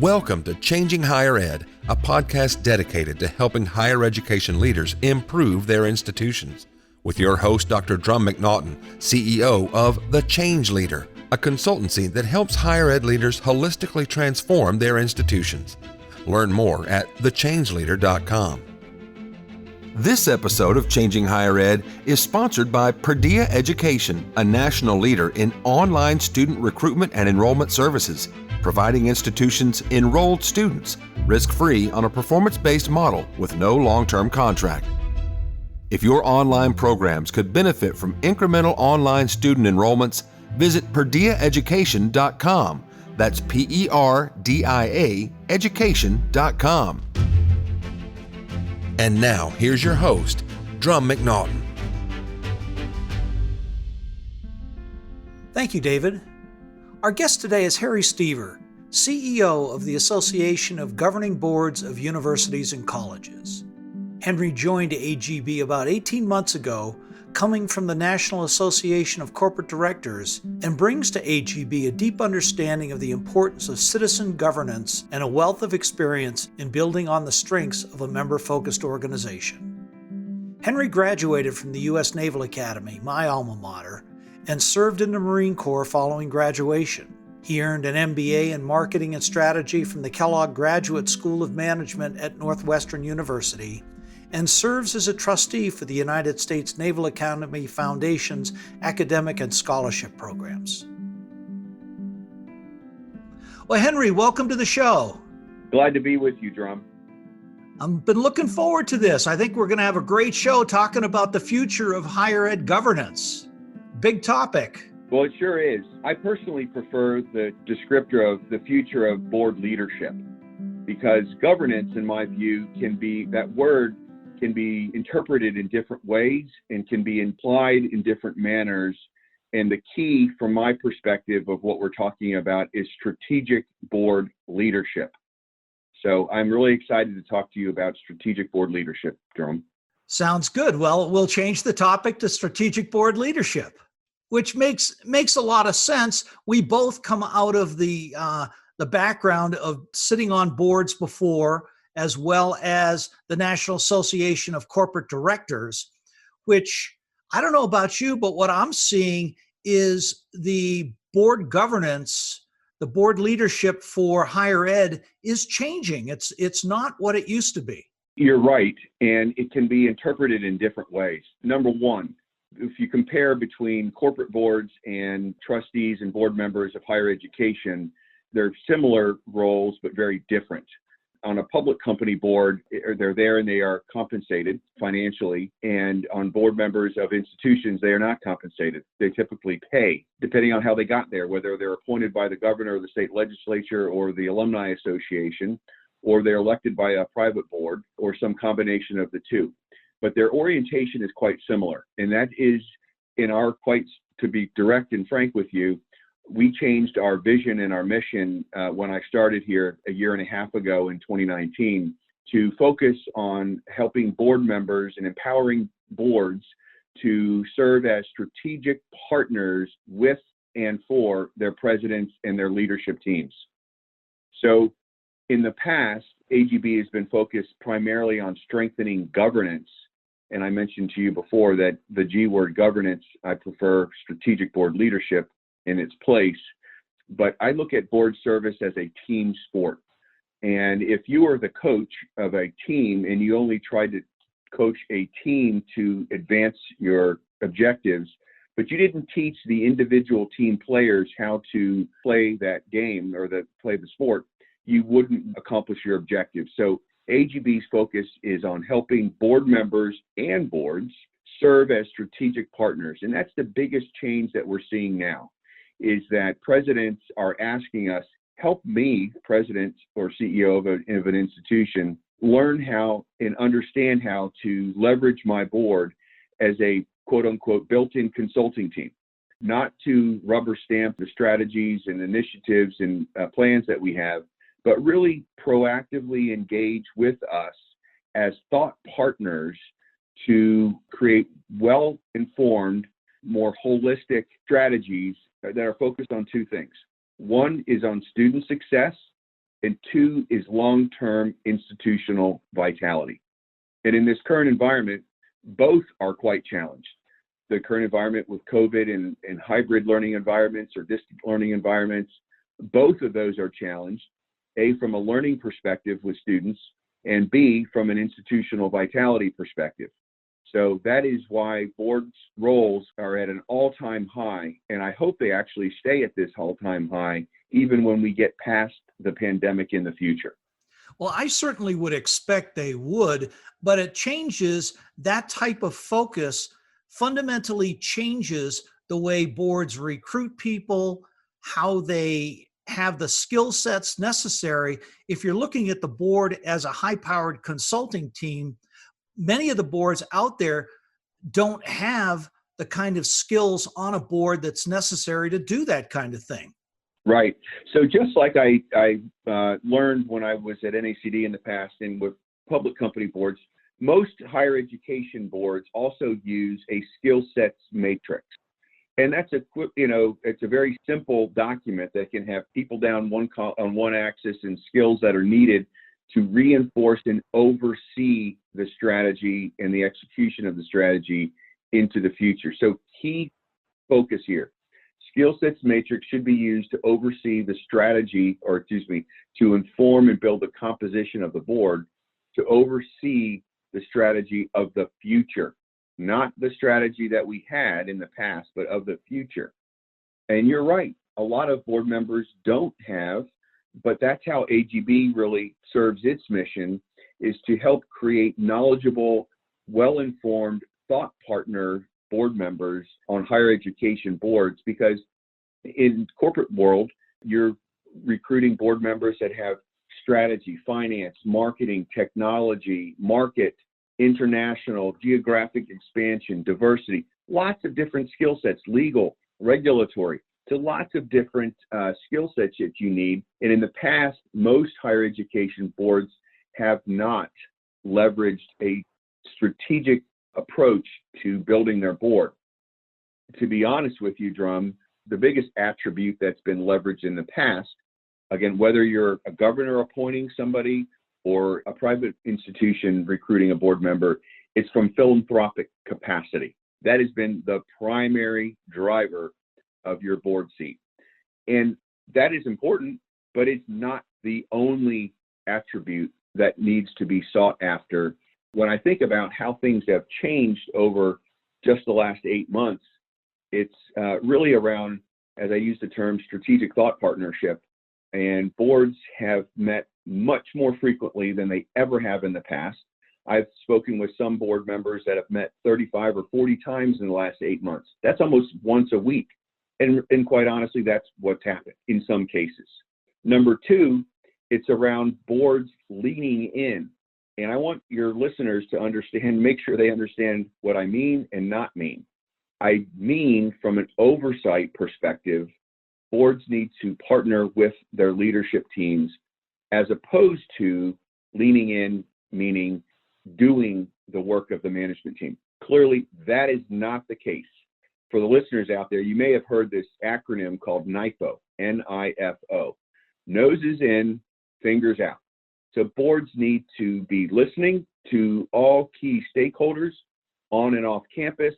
Welcome to Changing Higher Ed, a podcast dedicated to helping higher education leaders improve their institutions. With your host, Dr. Drum McNaughton, CEO of The Change Leader, a consultancy that helps higher ed leaders holistically transform their institutions. Learn more at thechangeleader.com. This episode of Changing Higher Ed is sponsored by Perdea Education, a national leader in online student recruitment and enrollment services, providing institutions enrolled students risk-free on a performance-based model with no long-term contract. If your online programs could benefit from incremental online student enrollments, visit PerdeaEducation.com. That's P-E-R-D-I-A education.com. And now, here's your host, Drum McNaughton. Thank you, David. Our guest today is Henry Stoever, CEO of the Association of Governing Boards of Universities and Colleges. Henry joined AGB about 18 months ago, coming from the National Association of Corporate Directors, and brings to AGB a deep understanding of the importance of citizen governance and a wealth of experience in building on the strengths of a member-focused organization. Henry graduated from the U.S. Naval Academy, my alma mater, and served in the Marine Corps following graduation. He earned an MBA in Marketing and Strategy from the Kellogg Graduate School of Management at Northwestern University and serves as a trustee for the United States Naval Academy Foundation's academic and scholarship programs. Well, Henry, welcome to the show. Glad to be with you, Drum. I've been looking forward to this. I think we're going to have a great show talking about the future of higher ed governance. Big topic. Well, it sure is. I personally prefer the descriptor of the future of board leadership because governance, in my view, that word can be interpreted in different ways and can be implied in different manners. And the key, from my perspective of what we're talking about, is strategic board leadership. So I'm really excited to talk to you about strategic board leadership, Jerome. Sounds good. Well, we'll change the topic to strategic board leadership, which makes a lot of sense. We both come out of the background of sitting on boards before, as well as the National Association of Corporate Directors, which I don't know about you, but what I'm seeing is the board governance, the board leadership for higher ed is changing. It's not what it used to be. You're right, and it can be interpreted in different ways. Number one, if you compare between corporate boards and trustees and board members of higher education, they're similar roles, but very different. On a public company board, they're there and they are compensated financially. And on board members of institutions, they are not compensated. They typically pay, depending on how they got there, whether they're appointed by the governor of the state legislature or the alumni association, or they're elected by a private board, or some combination of the two. But their orientation is quite similar. And that is, to be direct and frank with you, we changed our vision and our mission when I started here a year and a half ago in 2019 to focus on helping board members and empowering boards to serve as strategic partners with and for their presidents and their leadership teams. So in the past, AGB has been focused primarily on strengthening governance. And I mentioned to you before that the G word governance, I prefer strategic board leadership in its place, but I look at board service as a team sport. And if you are the coach of a team and you only try to coach a team to advance your objectives, but you didn't teach the individual team players how to play that game or play the sport, you wouldn't accomplish your objectives. So AGB's focus is on helping board members and boards serve as strategic partners. And that's the biggest change that we're seeing now, is that presidents are asking us, help me, president or CEO of an institution, learn how and understand how to leverage my board as a quote unquote built-in consulting team, not to rubber stamp the strategies and initiatives and plans that we have, but really proactively engage with us as thought partners to create well-informed, more holistic strategies that are focused on two things. One is on student success, and two is long-term institutional vitality. And in this current environment, both are quite challenged. The current environment with COVID and hybrid learning environments or distant learning environments, both of those are challenged, A, from a learning perspective with students, and B, from an institutional vitality perspective. So that is why boards' roles are at an all-time high, and I hope they actually stay at this all-time high even when we get past the pandemic in the future. Well, I certainly would expect they would, but it changes that type of focus, fundamentally changes the way boards recruit people, how they have the skill sets necessary. If you're looking at the board as a high-powered consulting team, many of the boards out there don't have the kind of skills on a board that's necessary to do that kind of thing. Right. So just like I learned when I was at NACD in the past and with public company boards, most higher education boards also use a skill sets matrix. And that's it's a very simple document that can have people down on one axis and skills that are needed to reinforce and oversee the strategy and the execution of the strategy into the future. So key focus here. Skill sets matrix should be used to oversee the strategy, to inform and build the composition of the board, to oversee the strategy of the future, not the strategy that we had in the past, but of the future. And you're right, a lot of board members don't have, but that's how AGB really serves its mission, is to help create knowledgeable, well-informed thought partner board members on higher education boards, because in corporate world, you're recruiting board members that have strategy, finance, marketing, technology, market, international, geographic expansion, diversity, lots of different skill sets, legal, regulatory, so lots of different skill sets that you need. And in the past, most higher education boards have not leveraged a strategic approach to building their board. To be honest with you, Drum, the biggest attribute that's been leveraged in the past, again, whether you're a governor appointing somebody or a private institution recruiting a board member, it's from philanthropic capacity. That has been the primary driver of your board seat. And that is important, but it's not the only attribute that needs to be sought after. When I think about how things have changed over just the last 8 months, it's really around, as I use the term, strategic thought partnership. And boards have met much more frequently than they ever have in the past. I've spoken with some board members that have met 35 or 40 times in the last 8 months. That's almost once a week. And quite honestly, that's what's happened in some cases. Number two, it's around boards leaning in. And I want your listeners to understand, make sure they understand what I mean and not mean. I mean, from an oversight perspective, boards need to partner with their leadership teams as opposed to leaning in, meaning doing the work of the management team. Clearly, that is not the case. For the listeners out there, you may have heard this acronym called NIFO, N-I-F-O. Noses in, fingers out. So boards need to be listening to all key stakeholders on and off campus.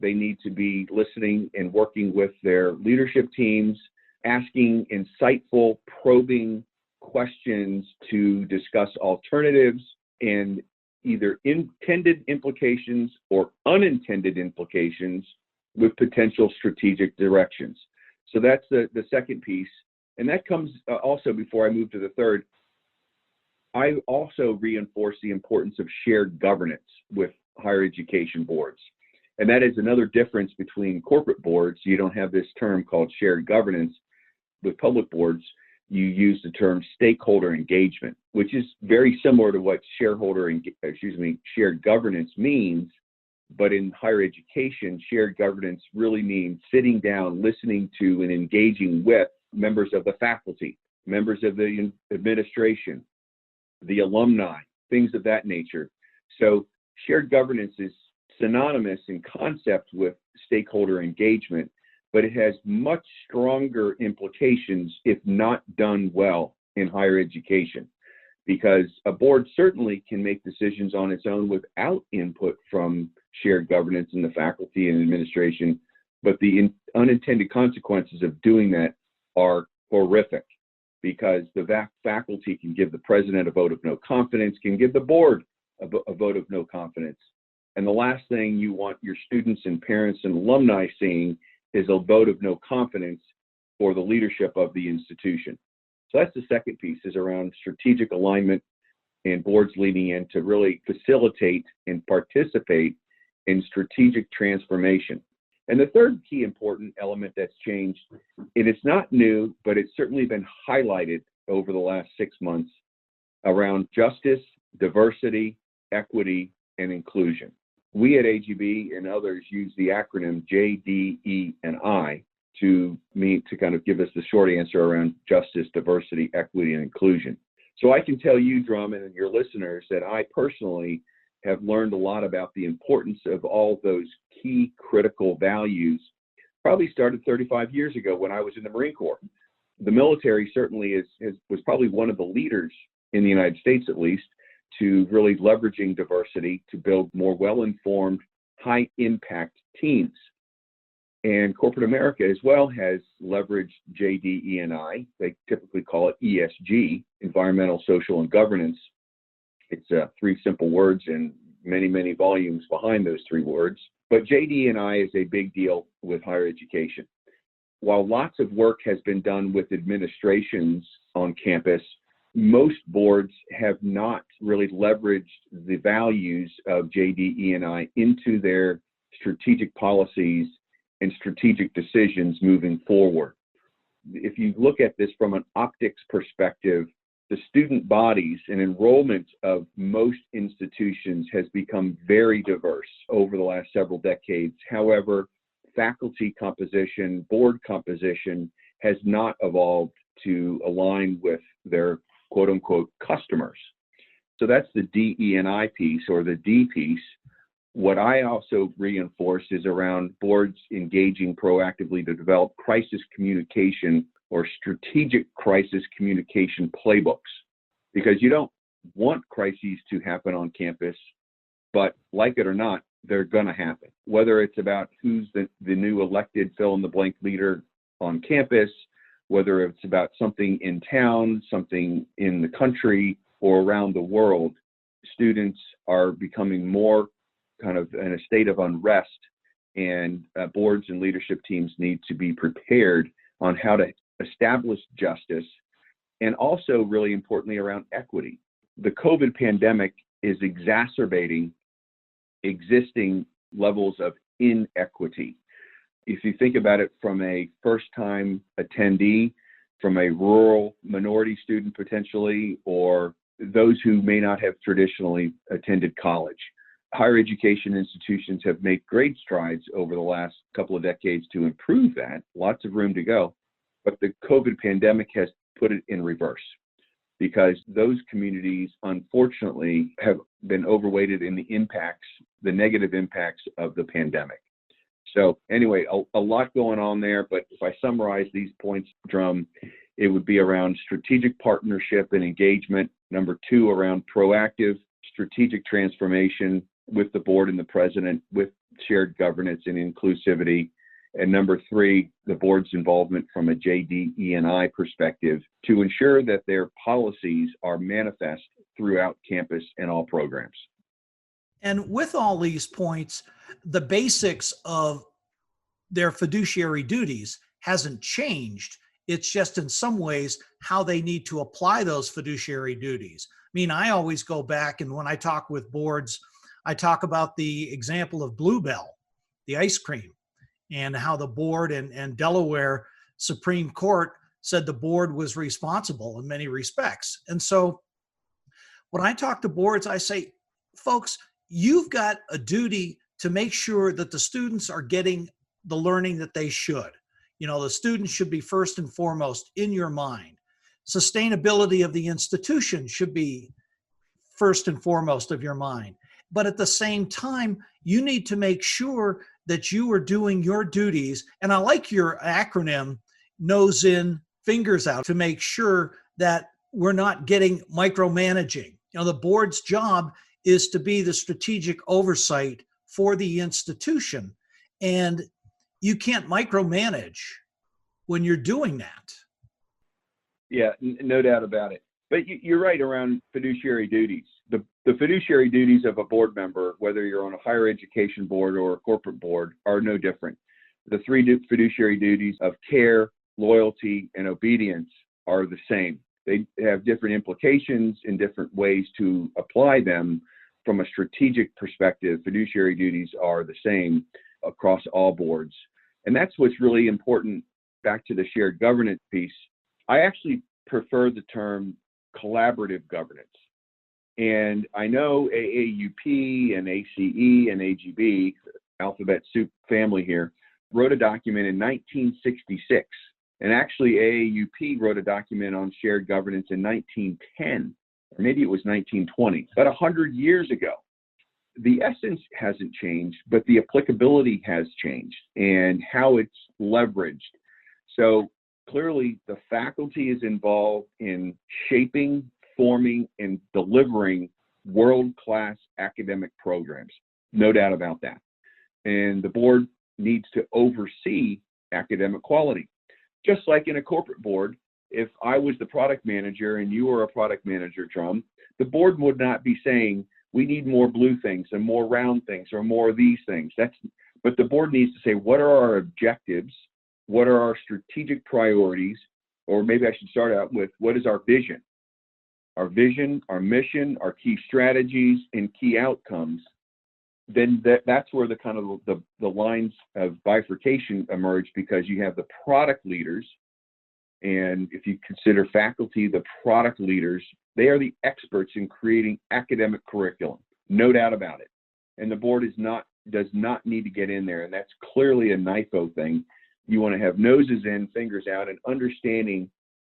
They need to be listening and working with their leadership teams, asking insightful, probing questions to discuss alternatives and either intended implications or unintended implications with potential strategic directions. So that's the second piece. And that comes also, before I move to the third, I also reinforce the importance of shared governance with higher education boards. And that is another difference between corporate boards. You don't have this term called shared governance. With public boards, you use the term stakeholder engagement, which is very similar to what shared governance means. But in higher education, shared governance really means sitting down, listening to, and engaging with members of the faculty, members of the administration, the alumni, things of that nature. So shared governance is synonymous in concept with stakeholder engagement, but it has much stronger implications if not done well in higher education, because a board certainly can make decisions on its own without input from shared governance in the faculty and administration, but the unintended consequences of doing that are horrific, because the faculty can give the president a vote of no confidence, can give the board a vote of no confidence. And the last thing you want your students and parents and alumni seeing is a vote of no confidence for the leadership of the institution. So that's the second piece, is around strategic alignment and boards leading in to really facilitate and participate in strategic transformation. And the third key important element that's changed, and it's not new, but it's certainly been highlighted over the last 6 months, around justice, diversity, equity, and inclusion. We at AGB and others use the acronym JDE&I to kind of give us the short answer around justice, diversity, equity, and inclusion. So I can tell you, Drummond, and your listeners, that I personally have learned a lot about the importance of all those key critical values. Probably started 35 years ago when I was in the Marine Corps. The military certainly was probably one of the leaders in the United States, at least, to really leveraging diversity to build more well-informed, high-impact teams. And corporate America as well has leveraged JDE&I. They typically call it ESG, environmental, social, and governance. It's 3 simple words and many, many volumes behind those 3 words. But JDE&I is a big deal with higher education. While lots of work has been done with administrations on campus, most boards have not really leveraged the values of JDE&I into their strategic policies and strategic decisions moving forward. If you look at this from an optics perspective, the student bodies and enrollment of most institutions has become very diverse over the last several decades. However, faculty composition, board composition has not evolved to align with their quote unquote customers. So that's the DE&I piece, or the D piece. What I also reinforce is around boards engaging proactively to develop crisis communication or strategic crisis communication playbooks, because you don't want crises to happen on campus, but like it or not, they're going to happen. Whether it's about who's the new elected fill-in-the-blank leader on campus, whether it's about something in town, something in the country, or around the world, students are becoming more kind of in a state of unrest, and boards and leadership teams need to be prepared on how to establish justice, and also really importantly around equity. The COVID pandemic is exacerbating existing levels of inequity. If you think about it from a first-time attendee, from a rural minority student potentially, or those who may not have traditionally attended college. Higher education institutions have made great strides over the last couple of decades to improve that, lots of room to go, but the COVID pandemic has put it in reverse, because those communities unfortunately have been overweighted in the negative impacts of the pandemic. So anyway, a lot going on there, but if I summarize these points, Drum, it would be around strategic partnership and engagement. Number 2, around proactive strategic transformation with the board and the president, with shared governance and inclusivity. And number 3, the board's involvement from a JDE&I perspective to ensure that their policies are manifest throughout campus and all programs. And with all these points, the basics of their fiduciary duties hasn't changed. It's just in some ways how they need to apply those fiduciary duties. I mean, I always go back, and when I talk with boards, I talk about the example of Bluebell, the ice cream, and how the board and Delaware Supreme Court said the board was responsible in many respects. And so when I talk to boards, I say, folks, you've got a duty to make sure that the students are getting the learning that they should. You know, the students should be first and foremost in your mind. Sustainability of the institution should be first and foremost of your mind. But at the same time, you need to make sure that you are doing your duties. And I like your acronym, nose in, fingers out, to make sure that we're not getting micromanaging. The board's job is to be the strategic oversight for the institution. And you can't micromanage when you're doing that. Yeah, no doubt about it. But you're right around fiduciary duties. The fiduciary duties of a board member, whether you're on a higher education board or a corporate board, are no different. The three fiduciary duties of care, loyalty, and obedience are the same. They have different implications and different ways to apply them. From a strategic perspective, fiduciary duties are the same across all boards. And that's what's really important. Back to the shared governance piece, I actually prefer the term collaborative governance. And I know AAUP and ACE and AGB, alphabet soup family here, wrote a document in 1966. And actually AAUP wrote a document on shared governance in 1910, or maybe it was 1920, about 100 years ago. The essence hasn't changed, but the applicability has changed and how it's leveraged. So clearly the faculty is involved in shaping, forming, and delivering world-class academic programs. No doubt about that. And the board needs to oversee academic quality. Just like in a corporate board, if I was the product manager and you were a product manager, Drum, the board would not be saying, we need more blue things and more round things or more of these things. But the board needs to say, what are our objectives? What are our strategic priorities? Or maybe I should start out with, what is our vision? Our vision, our mission, our key strategies, and key outcomes. Then that's where the kind of the lines of bifurcation emerge, because you have the product leaders. And if you consider faculty, the product leaders, they are the experts in creating academic curriculum, no doubt about it. And the board does not need to get in there. And that's clearly a NIFO thing. You want to have noses in, fingers out, and understanding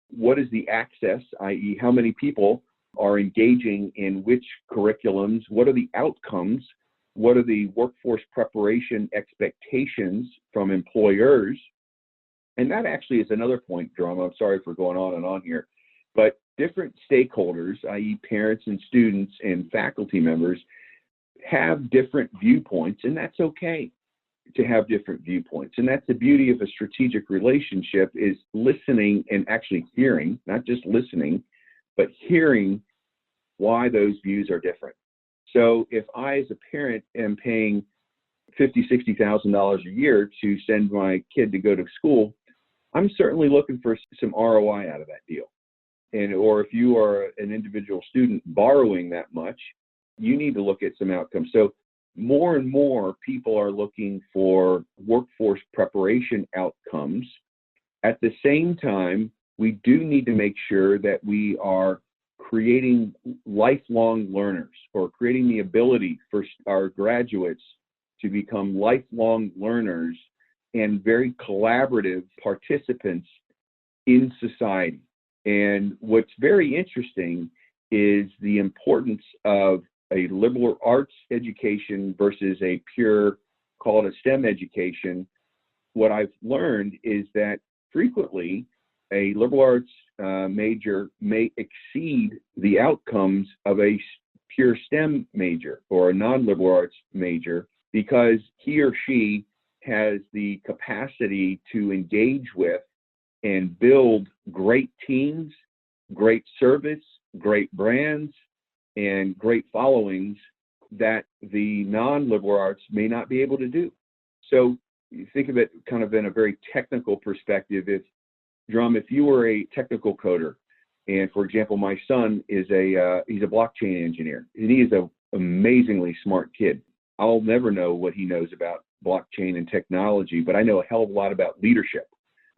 what is the access, i.e. how many people are engaging in which curriculums, what are the outcomes, what are the workforce preparation expectations from employers. And that actually is another point, Drum. I'm sorry for going on and on here. But different stakeholders, i.e. parents and students and faculty members, have different viewpoints, and that's okay to have different viewpoints. And that's the beauty of a strategic relationship, is listening and actually hearing, not just listening, but hearing why those views are different. So if I, as a parent, am paying $50,000, $60,000 a year to send my kid to go to school, I'm certainly looking for some ROI out of that deal. Or if you are an individual student borrowing that much, you need to look at some outcomes. So more and more people are looking for workforce preparation outcomes. At the same time, we do need to make sure that we are creating lifelong learners, or creating the ability for our graduates to become lifelong learners and very collaborative participants in society. And what's very interesting is the importance of a liberal arts education versus a pure, call it a STEM education. What I've learned is that frequently a liberal arts major may exceed the outcomes of a pure STEM major or a non-liberal arts major, because he or she has the capacity to engage with and build great teams, great service, great brands, and great followings that the non-liberal arts may not be able to do. So you think of it kind of in a very technical perspective. If you were a technical coder, and for example, my son is he's a blockchain engineer, and he is an amazingly smart kid. I'll never know what he knows about blockchain and technology, but I know a hell of a lot about leadership.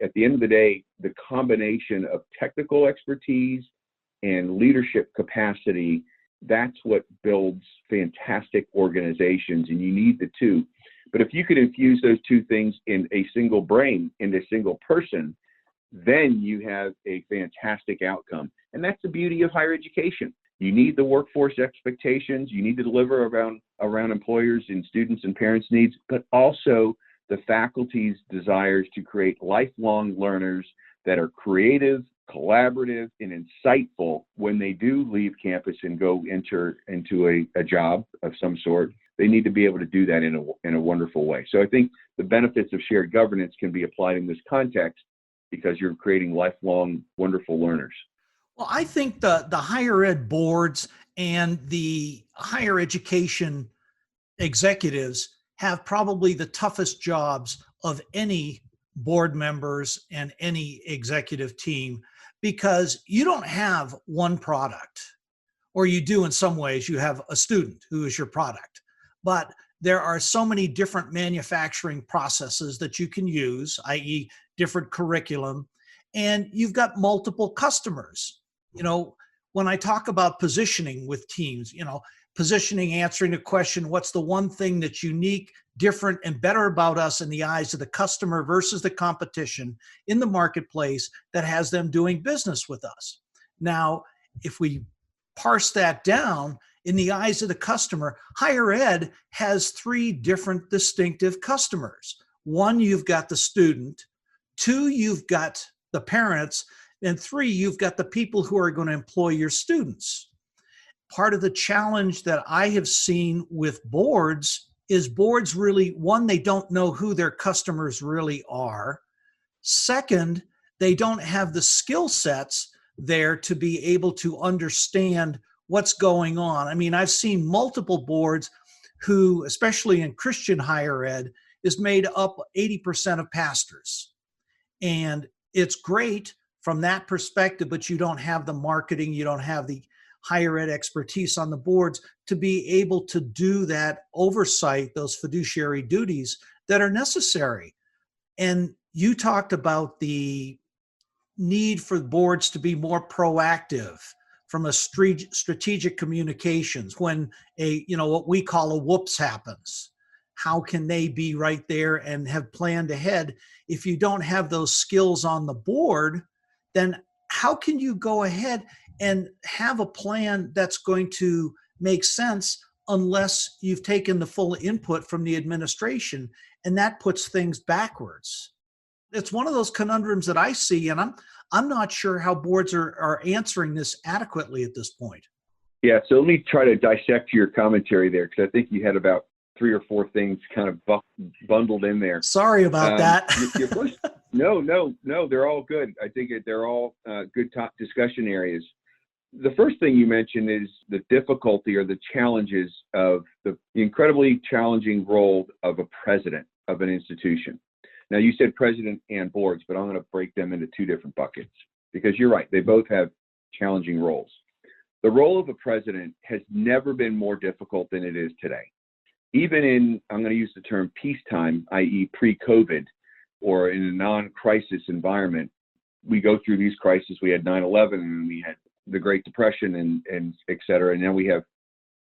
At the end of the day, the combination of technical expertise and leadership capacity, that's what builds fantastic organizations, and you need the two. But if you could infuse those two things in a single brain, in a single person, then you have a fantastic outcome. And that's the beauty of higher education. You need the workforce expectations, you need to deliver around employers and students and parents' needs, but also the faculty's desires to create lifelong learners that are creative, collaborative, and insightful when they do leave campus and go enter into a job of some sort. They need to be able to do that in a wonderful way. So I think the benefits of shared governance can be applied in this context because you're creating lifelong, wonderful learners. Well, I think the higher ed boards and the higher education executives have probably the toughest jobs of any board members and any executive team, because you don't have one product, or you do in some ways. You have a student who is your product, but there are so many different manufacturing processes that you can use, i.e. different curriculum, and you've got multiple customers. When I talk about positioning with teams, positioning, answering the question, what's the one thing that's unique, different, and better about us in the eyes of the customer versus the competition in the marketplace that has them doing business with us? Now, if we parse that down, in the eyes of the customer, higher ed has three different distinctive customers. One, you've got the student. Two, you've got the parents. And three, you've got the people who are going to employ your students. Part of the challenge that I have seen with boards is boards really, one, they don't know who their customers really are. Second, they don't have the skill sets there to be able to understand what's going on. I mean, I've seen multiple boards who, especially in Christian higher ed, is made up 80% of pastors. And it's great from that perspective, but you don't have the marketing, you don't have the higher ed expertise on the boards to be able to do that oversight, those fiduciary duties that are necessary. And you talked about the need for boards to be more proactive from a strategic communications when what we call a whoops happens. How can they be right there and have planned ahead? If you don't have those skills on the board, then how can you go ahead and have a plan that's going to make sense unless you've taken the full input from the administration? And that puts things backwards. It's one of those conundrums that I see, and I'm not sure how boards are answering this adequately at this point. Yeah, so let me try to dissect your commentary there, because I think you had about 3 or 4 things kind of bundled in there. Sorry about that. Your first, no, they're all good. I think they're all good top discussion areas. The first thing you mentioned is the difficulty or the challenges of the incredibly challenging role of a president of an institution. Now, you said president and boards, but I'm going to break them into 2 different buckets, because you're right. They both have challenging roles. The role of a president has never been more difficult than it is today. Even in, I'm going to use the term peacetime, i.e. pre-COVID, or in a non-crisis environment, we go through these crises. We had 9/11, and we had the Great Depression, and et cetera. And now we have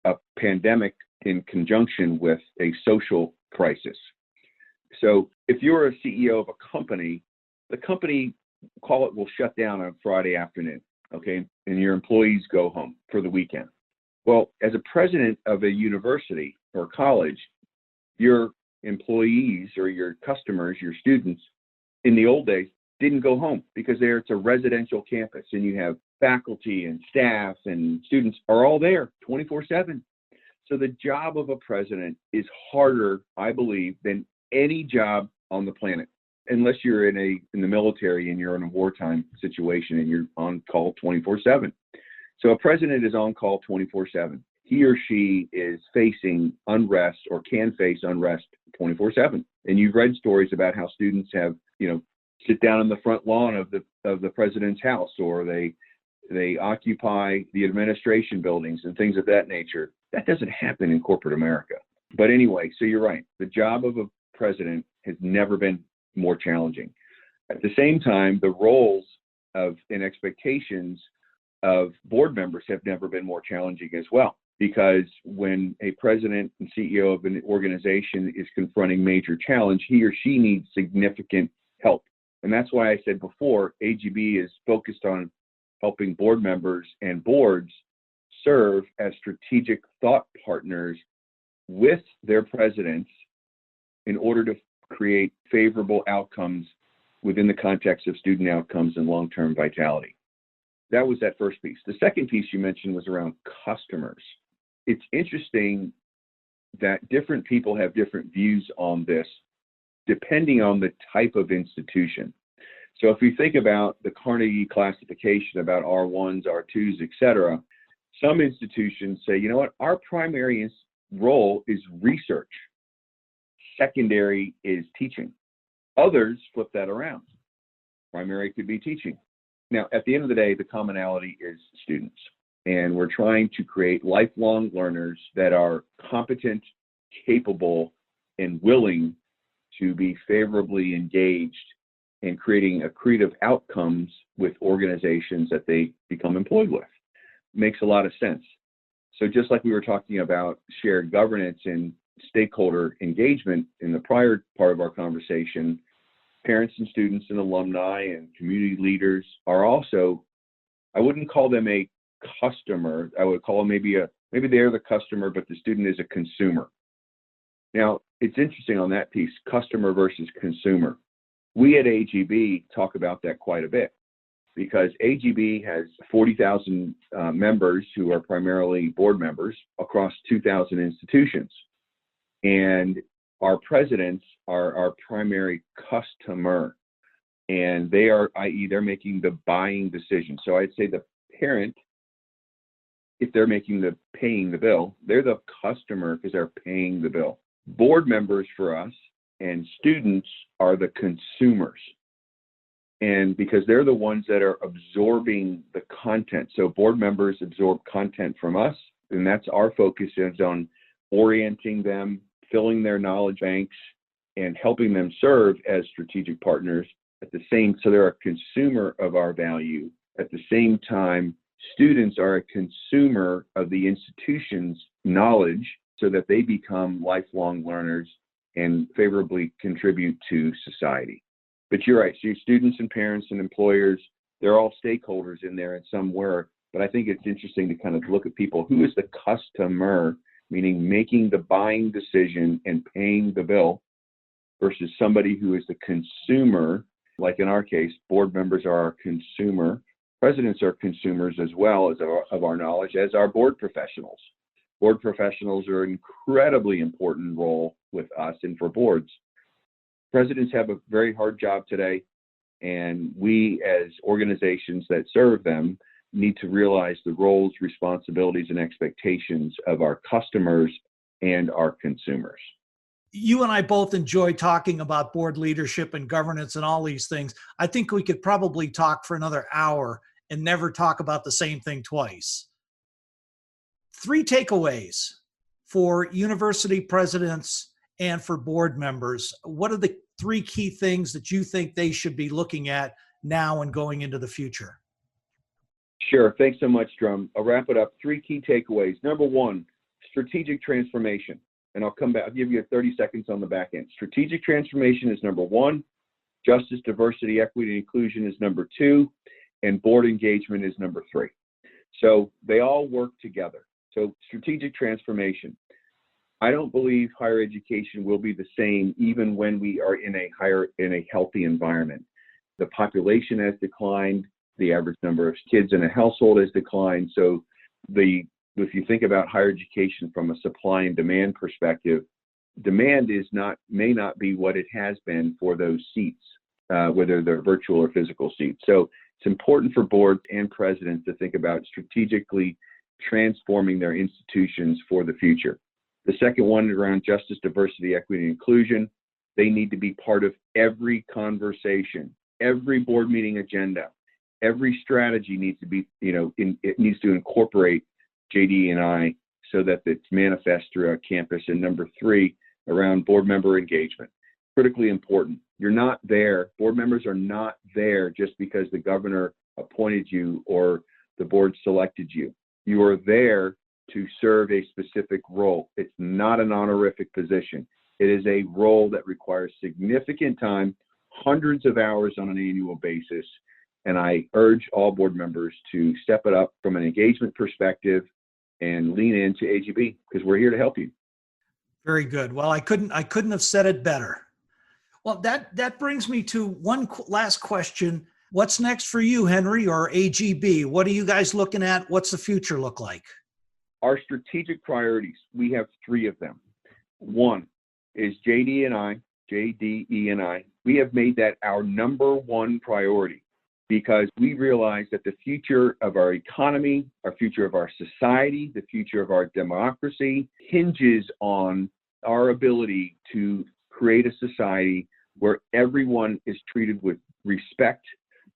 a pandemic in conjunction with a social crisis. So if you're a CEO of a company, the company, call it, will shut down on Friday afternoon, okay? And your employees go home for the weekend. Well, as a president of a university or college, your employees or your customers, your students, in the old days, didn't go home because it's a residential campus, and you have faculty and staff and students are all there 24/7. So the job of a president is harder, I believe, than any job on the planet, unless you're in the military and you're in a wartime situation and you're on call 24/7. So a president is on call 24/7. He or she is facing unrest, or can face unrest 24/7. And you've read stories about how students have, sit down on the front lawn of the president's house, or they occupy the administration buildings and things of that nature. That doesn't happen in corporate America. But anyway, so you're right. The job of a president has never been more challenging. At the same time, the roles and expectations of board members have never been more challenging as well, because when a president and CEO of an organization is confronting major challenge, he or she needs significant help. And that's why I said before, AGB is focused on helping board members and boards serve as strategic thought partners with their presidents in order to create favorable outcomes within the context of student outcomes and long-term vitality. That was that first piece. The second piece you mentioned was around customers. It's interesting that different people have different views on this depending on the type of institution. So if we think about the Carnegie classification about R1s, R2s, et cetera, some institutions say, you know what, our primary role is research. Secondary is teaching. Others flip that around. Primary could be teaching. Now, at the end of the day, the commonality is students. And we're trying to create lifelong learners that are competent, capable, and willing to be favorably engaged in creating accretive outcomes with organizations that they become employed with. Makes a lot of sense. So just like we were talking about shared governance and stakeholder engagement in the prior part of our conversation, parents and students and alumni and community leaders are also, I wouldn't call them a customer. I would call them maybe they're the customer, but the student is a consumer. Now, it's interesting on that piece, customer versus consumer. We at AGB talk about that quite a bit because AGB has 40,000 members who are primarily board members across 2,000 institutions. And our presidents are our primary customer, and they are, i.e., they're making the buying decision. So I'd say the parent, if they're paying the bill, they're the customer because they're paying the bill. Board members for us and students are the consumers. And because they're the ones that are absorbing the content. So board members absorb content from us, and that's our focus is on orienting them, filling their knowledge banks, and helping them serve as strategic partners so they're a consumer of our value. At the same time, students are a consumer of the institution's knowledge so that they become lifelong learners and favorably contribute to society. But you're right, so your students and parents and employers, they're all stakeholders in there in somewhere. But I think it's interesting to kind of look at people. Who is the customer, meaning making the buying decision and paying the bill, versus somebody who is the consumer, like in our case, board members are our consumer, presidents are consumers as well as of our knowledge, as our board professionals. Board professionals are an incredibly important role with us and for boards. Presidents have a very hard job today, and we as organizations that serve them need to realize the roles, responsibilities, and expectations of our customers and our consumers. You and I both enjoy talking about board leadership and governance and all these things. I think we could probably talk for another hour and never talk about the same thing twice. 3 takeaways for university presidents and for board members. What are the 3 key things that you think they should be looking at now and going into the future? Sure. Thanks so much, Drum. I'll wrap it up. 3 key takeaways. Number 1, strategic transformation. And I'll come back. I'll give you 30 seconds on the back end. Strategic transformation is number 1. Justice, diversity, equity, and inclusion is number 2. And board engagement is number 3. So they all work together. So strategic transformation. I don't believe higher education will be the same even when we are in a healthy environment. The population has declined. The average number of kids in a household has declined. So if you think about higher education from a supply and demand perspective, demand may not be what it has been for those seats, whether they're virtual or physical seats. So it's important for boards and presidents to think about strategically transforming their institutions for the future. The second one around justice, diversity, equity, and inclusion. They need to be part of every conversation, every board meeting agenda. Every strategy needs to be, it needs to incorporate JD&I so that it's manifest throughout campus. And number 3, around board member engagement. Critically important. You're not there. Board members are not there just because the governor appointed you or the board selected you. You are there to serve a specific role. It's not an honorific position. It is a role that requires significant time, hundreds of hours on an annual basis. And I urge all board members to step it up from an engagement perspective and lean into AGB because we're here to help you. Very good. Well, I couldn't have said it better. Well, that brings me to one last question. What's next for you, Henry, or AGB? What are you guys looking at? What's the future look like? Our strategic priorities, we have 3 of them. One is JDE&I. We have made that our number 1 priority because we realize that the future of our economy, our future of our society, the future of our democracy hinges on our ability to create a society where everyone is treated with respect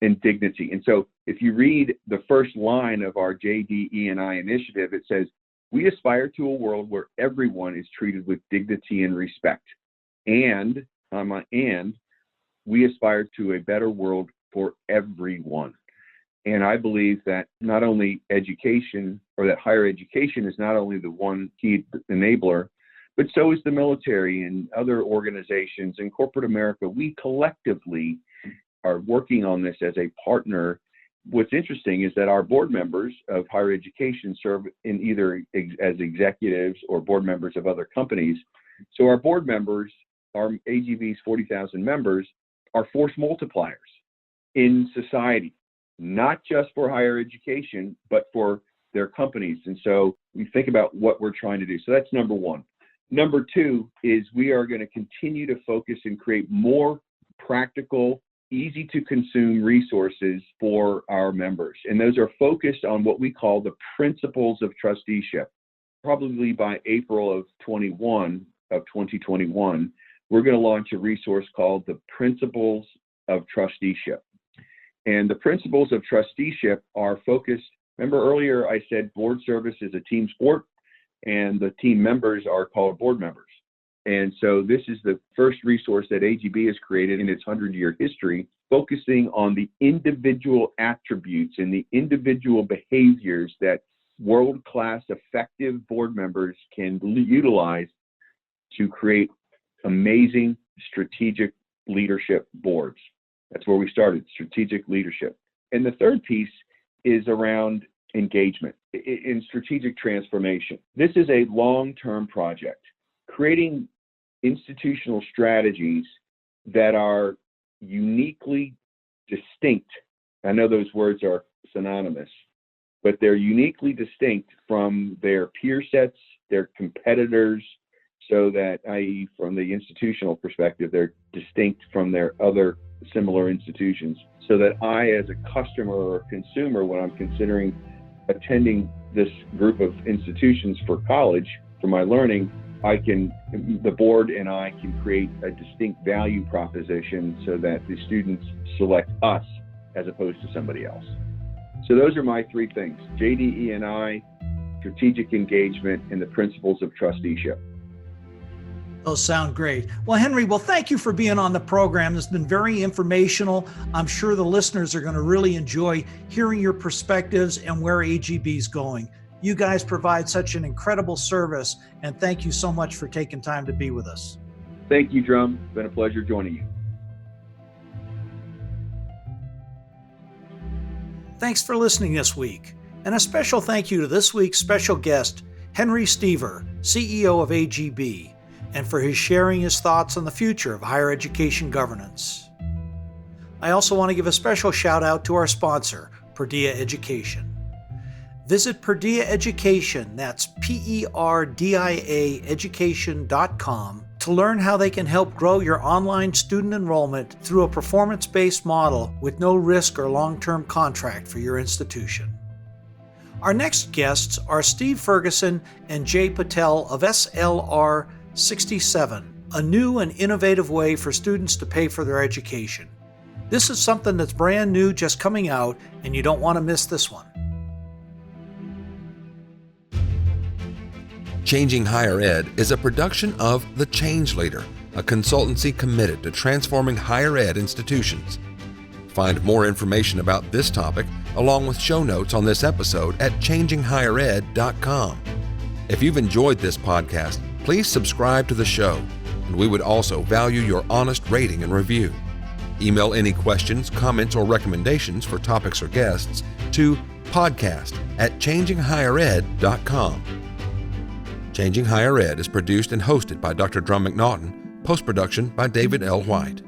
and dignity. And so if you read the first line of our JDE&I initiative, it says, we aspire to a world where everyone is treated with dignity and respect. And we aspire to a better world for everyone. And I believe that not only education, or that higher education is not only the one key enabler, but so is the military and other organizations in corporate America. We collectively are working on this as a partner. What's interesting is that our board members of higher education serve in either as executives or board members of other companies. So our board members, our AGB's 40,000 members, are force multipliers in society, not just for higher education, but for their companies. And so we think about what we're trying to do. So that's number 1. Number 2 is we are going to continue to focus and create more practical, easy to consume resources for our members. And those are focused on what we call the principles of trusteeship. Probably by April of 2021, we're going to launch a resource called the Principles of Trusteeship. And the Principles of Trusteeship are focused. Remember earlier I said board service is a team sport and the team members are called board members. And so this is the first resource that AGB has created in its 100-year history, focusing on the individual attributes and the individual behaviors that world-class effective board members can utilize to create amazing strategic leadership boards. That's where we started, strategic leadership. And the third piece is around engagement in strategic transformation. This is a long-term project, creating institutional strategies that are uniquely distinct. I know those words are synonymous, but they're uniquely distinct from their peer sets, their competitors, so that, i.e., from the institutional perspective, they're distinct from their other similar institutions, so that I, as a customer or consumer, when I'm considering attending this group of institutions for college, for my learning, the board and I can create a distinct value proposition so that the students select us as opposed to somebody else. So those are my 3 things: JDE&I, strategic engagement, and the principles of trusteeship. Those sound great. Well, Henry, thank you for being on the program. It's been very informational. I'm sure the listeners are going to really enjoy hearing your perspectives and where AGB is going. You guys provide such an incredible service, and thank you so much for taking time to be with us. Thank you, Drum. It's been a pleasure joining you. Thanks for listening this week. And a special thank you to this week's special guest, Henry Stoever, CEO of AGB, and for his sharing his thoughts on the future of higher education governance. I also want to give a special shout out to our sponsor, Perdea Education. Visit Perdea Education, that's PERDIA education.com, to learn how they can help grow your online student enrollment through a performance-based model with no risk or long-term contract for your institution. Our next guests are Steve Ferguson and Jay Patel of SLR 67, a new and innovative way for students to pay for their education. This is something that's brand new, just coming out, and you don't want to miss this one. Changing Higher Ed is a production of The Change Leader, a consultancy committed to transforming higher ed institutions. Find more information about this topic, along with show notes on this episode at changinghighered.com. If you've enjoyed this podcast, please subscribe to the show, and we would also value your honest rating and review. Email any questions, comments, or recommendations for topics or guests to podcast@changinghighered.com. Changing Higher Ed is produced and hosted by Dr. Drum McNaughton, post-production by David L. White.